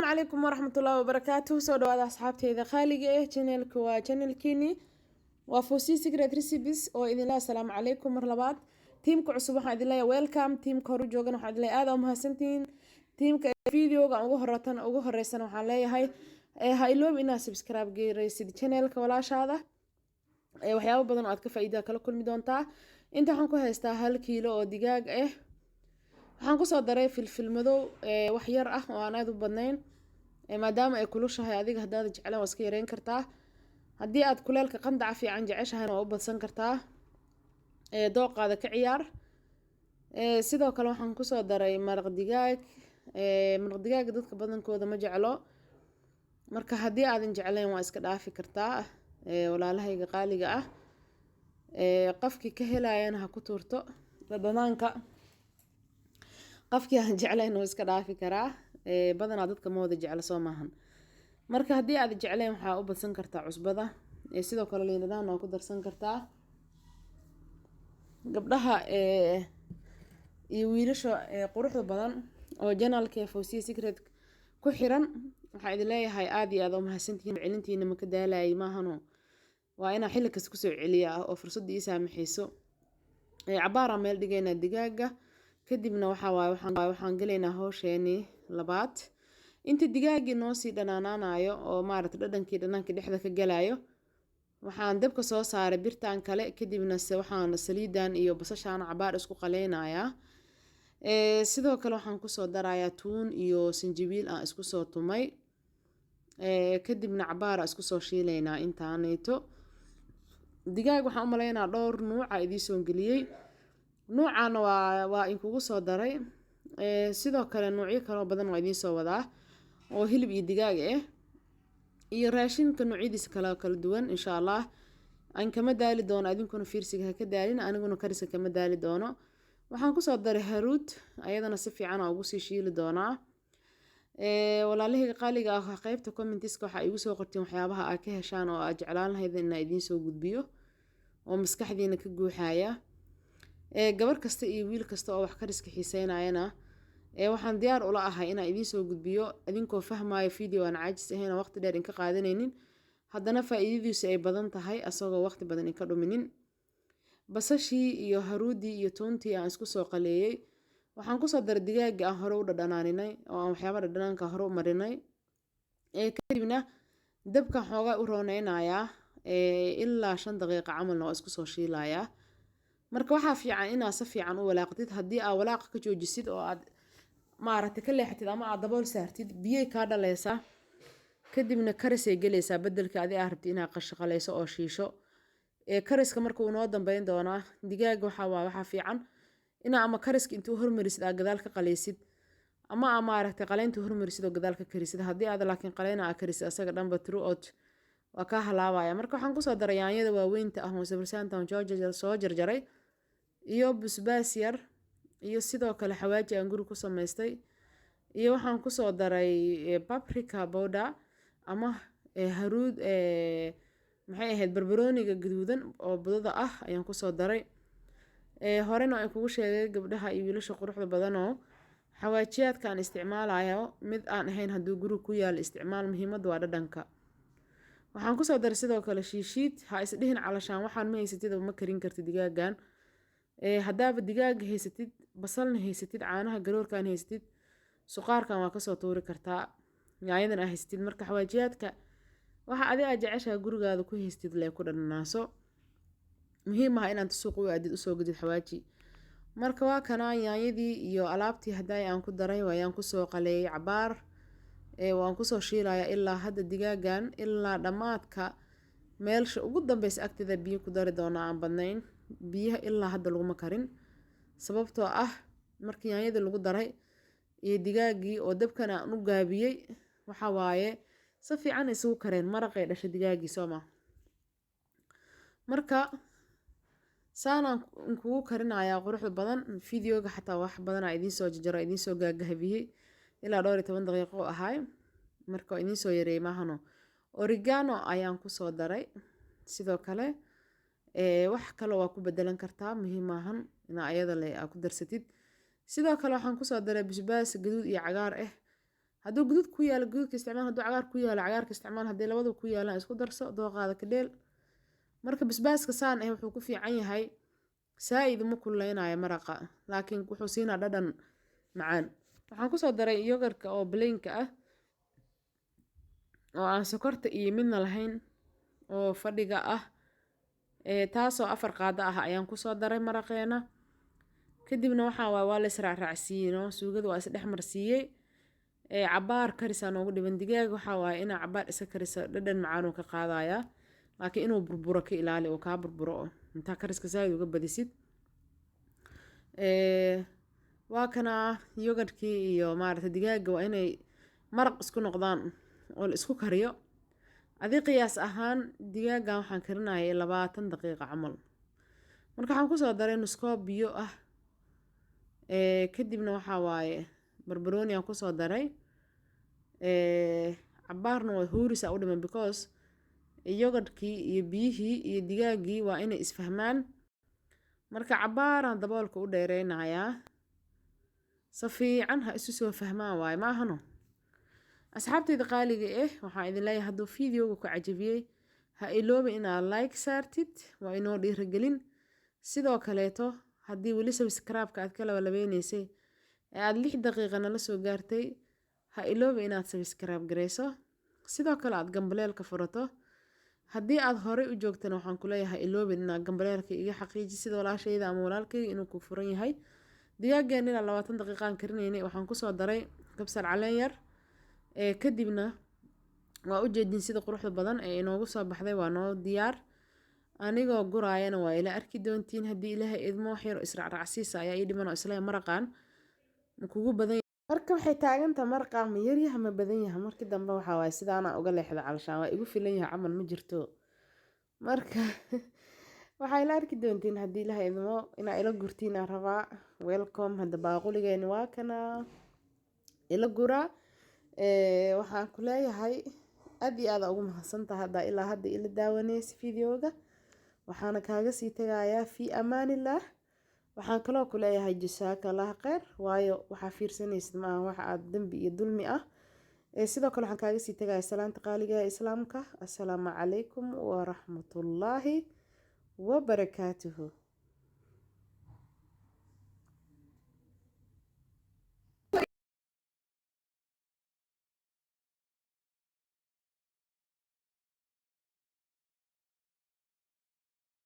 السلام عليكم ورحمة الله وبركاته. سو دواada asxaabteyda qaaliga ah channelka waa channelkiini waa Fusi Secret Recipes oo idin la salaamu calaykum mar labaad. Teamka cusub waxaan idin leeyahay welcome. Teamka hore joogan waxaan idin leeyahay aad u mahadsantihiin. Teamka videoga ugu horeysan waxaan leeyahay ha iloob inaad subscribe gareysid channelka walaashaada. Waxyaabo badan oo aad ka faa'iido kala kulmi doontaa. Inta waxaan ku haystaa 1 kiilo oo digaag ah. waxaan ku soo daray filfil madow wax yar ah oo aan aad u badnayn maadaama ay kulushahay adiga haddaad jeclaan waa iska yareyn kartaa haddii aad kuleelka qandaca fiican jeceshahayna waa u badsan kartaa dooqaada ka ciyaar sidoo kale waxaan ku soo daray maraq digaag dadka badankooda ma jeclo marka haddii aadan jeclayn waa iska dhaafi kartaa walaalahayga qaaliga ah qofkii ka helayana ha ku tuurto dhadhanaanka qofkii aan jeclayn oo iska dhaafi karaa badanaa dadka ma wada jecla soo maahan marka haddii aad jeclayn waxaa u badsan kartaa cusbada sidoo kale liin dhanaan waa ku darsan kartaa gabdhaha iyo wiilasha quruxda badan oo channelka Fusi Secret ku xiran waxaan idin leeyahay aad iyo aad u mahadsantihiin celintiina ma ka daalay maahano waa inaan xilli kasta ku soo celiyaa oo fursad ii saamaxayso cabaara meel dhigayna digaaga kadibna waxaan galeynaa hawsheeni labaad inta digaagii noo sii dhanaanaanayo oo maaragtay dhadhankii dhexda ka galayo waxaan dabka soo saaray birtaan kale kadibna waxaan saliidan iyo basashaan cabaar isku qaleynayaa sidoo kale waxaan ku soo darayaa tuun iyo sinjibiil aan isku soo tumay kadibna cabaar isku soo shiileynaa intaanayto digaag waxaan u maleynaa dhowr nuuc idin soo geliyay nuucana waa in kugu soo daray sidoo kale nuucyo kale badan waa idin soo wadaa oo hilib iyo digaag ah iyo raashinka nuucyadiisa kala duwan insha Allah aan kama daali doono adinkuna fiirsiga ka daalin aniguna kariska kama daali doono waxaan ku soo daray haruud ayadana si fiican ugu sii shiili doonaa walaalahayga qaaliga ah qaybta commentiska waxa igu soo qorteen waxyaabaha aad ka heshaan oo aad jeclaan lahayd in aan idin soo gudbiyo oo maskaxdiina ka guuxaya gabar kasta iyo wiil kasta oo wax kariska xiiseynayana waxaan diyaar ula ahay inaan idin soo gudbiyo idinkoo fahmaayo video aan caajis ahayn waqti dheer in ka qaadanaynin haddana faa'iidadiisu ay badan tahay asagoo waqti badan in ka dhuminin basashii iyo haruudii iyo tuuntii aan isku soo qaleeyay waxaan ku soo daray digaagga aan hore u dhadhanaaninay oo aan waxyaabo dhadhanaanka hore u marinay kadibna dabka xoogaa u rooneynayaa ilaa 5 daqiiqo camalna waa isku soo shiilayaa marka waxaa fiican inaad si fiican u walaaqtid haddii aad walaaqa ka joojisid oo aad maaragtay ka leexatid ama aad dabool saartid biyay ka dhalaysaa kadibna karisay galaysaa bedelka adii aad rabtid inaad qashqalayso oo shiisho kariska marka uu noo dambeyn doonaa digaaga waxaa fiican inaa ama kariska intuu hormarisid aad gadaal ka qalaysid ama aad maaragtay qaleynta hormarisid oo gadaal ka karisid haddii aad laakiin qaleyna aad karisid asaga dhanba throughout waa ka halaabaya marka waxaan ku soo daray yaanyada waaweynta ah oo sawirsaantan soo jarjaray iyo busbaas yar iyo sidoo kale xawaaji aan guri ku samaystay iyo waxaan ku soo daray paprika powder ama haruud maxay ahayd barbarooniga gaduudan oo budada ah ayaan ku soo daray horena ay kugu sheegay gabdhaha iyo wiilasha quruxda badan oo xawaajiyaadka aan isticmaalayo mid aan ahayn hadduu guri ku yaal isticmaal muhiimadu waa dhadhanka waxaan ku soo daray sidoo kale shiishiid ha isdhihin calashaan waxaan ma haysatid ma karin kartid digaagan haddaaba digaaga haysatid basalna haysatid caanaha garoorkaan haysatid suqaarkan waa kasoo tuuri kartaa yaayadan aad haysatid marka xawaajiyaadka waxa adiga aad jeceshahay gurigaada ku haysatid lee ku dhananaaso muhiim ah inaad suuq u aadid usoo gudid xawaaji marka waa kana yaayadii iyo alaabtii hadday aan ku daray waayaan ku soo qaleeyay cabaar waan ku soo shiilayaa ilaa hadda digaagan ilaa dhamaadka meelsha ugu dambaysa agtida biyo ku dari doonaa aan badnayn biyaha ilaa hadda laguma karin sababtoo ah markii yaanyada lagu daray iyo digaagii oo dabkana aan u gaabiyey waxa waaye si fiican isugu kareen maraqay dhashay digaagii sooma marka saanaan kugu karinayaa quruxda badan videoga xataa wax badan aan idiin soo jajaro idiin soo gaagahbiyey ilaa 12 daqiiqo ahay marka idiin soo yareeyay maahano oregano ayaan ku soo daray sidoo kale wax kale waa ku bedelan kartaa muhiim maahan inaa ayada le ku darsatid sidoo kale waxaan ku soo daray basbaas gaduud iyo cagaar ah hadduu guduud ku yaalo guduudka isticmaal, hadduu cagaar ku yaalo cagaarka isticmaal, haddii labadu ku yaalaan isku darso dooqaada ka dheel. marka basbaaska saan wuxuu ku fiican yahay saa'id uma kululeynayo maraqa, laakiin wuxuu siinaa dhadhan macaan. waxaan kusoo daray yogarka oo plainka ah oo aan sokorta iyo midna lahayn oo fadhiga ah, taasoo 4 qaado ah ayaan kusoo daray maraqeena. kadibna waa la israacraacsiiyey, suugada waa is dhex marsiiyey. cabaar karisaan ugu dhiban digaag, waxaa waaye inaa cabaar iska kariso dhadhan macaan uu ka qaadayaa, laakiin inuu burburo ka ilaali oo kaa burburo intaa kariska zaid uga badisid. waa kana yogadkii iyo maaragta digaaga waa inay maraq isku noqdaan oo la isku kariyo. adii qiyaas ahaan digaagan waxaan karinayay 20 daqiiqo camal. marka waxaan kusoo daray nus koob biyo ah. kadibna waxaa waaye barbarooni aan kusoo daray. cabaarna waa huurisa u dhiman because yogadkii iyo biyihii iyo digaagii waa inay isfahmaan. marka cabaaraan daboolka u dheereynayaa si fiican ha isu soo fahmaan waaye maahano. asxaabtayda qaaliga waxaan idin leeyahay hadduu fiidiyowga ku cajabiyey ha iloobi inaad like saartid, waa inoo dhiirigelin. sidoo kaleeto haddii weli subscribe-ka aad ka labalabeynaysay ee aad 6 daqiiqa nala soo gaartay ha iloobi inaad subscribe gareyso, sidoo kale aad gambaleelka furato. haddii aad horey u joogtana waxaan ku leeyahay ha iloobin inaad gambaleelka iga xaqiiji sida walaashayda ama walaalkayga inuu ku furan yahay. digaageen ilaa 20 daqiiqaan karinaynay, waxaan kusoo daray kabsar caleen yar. kadibna waa u jeedin sida quruxda badan ee inoogu soo baxday, waa noo diyaar. anigoo guraayana waa ila arki doontiin haddii ilaahay idmo. wax yar oo israacraacsiisa ayaa ii dhiman oo isla maraqaan kugu badan. marka waxay taagantahay maraqaan ma yaryaha ma badan yahay. markii dambe waxaa waaye sidaana uga leexda calshaan waa igu filan yahay camal ma jirto. marka waxaa ila arki doontiin haddii ilaahay idmo inaa ila gurtiin aan rabaa. welcome. hadda baaquligeeni waa kana ila guraa. waxaan ku leeyahay aad iyo aad ugu mahadsantahay hadda ilaa hadda ila daawanaysa fiidiyowga. waxaana kaaga sii tagayaa fi amaanillaah. waxaan kaloo ku leeyahay jazaaka allah khayr, waayo waxaa fiirsanaysid maaha waxa aad dambi iyo dulmi ah. sidoo kale waxaan kaaga sii tagayaa salaanta qaaliga ee islaamka. assalaamu calaykum waraxmatullaahi wabarakaatuhu.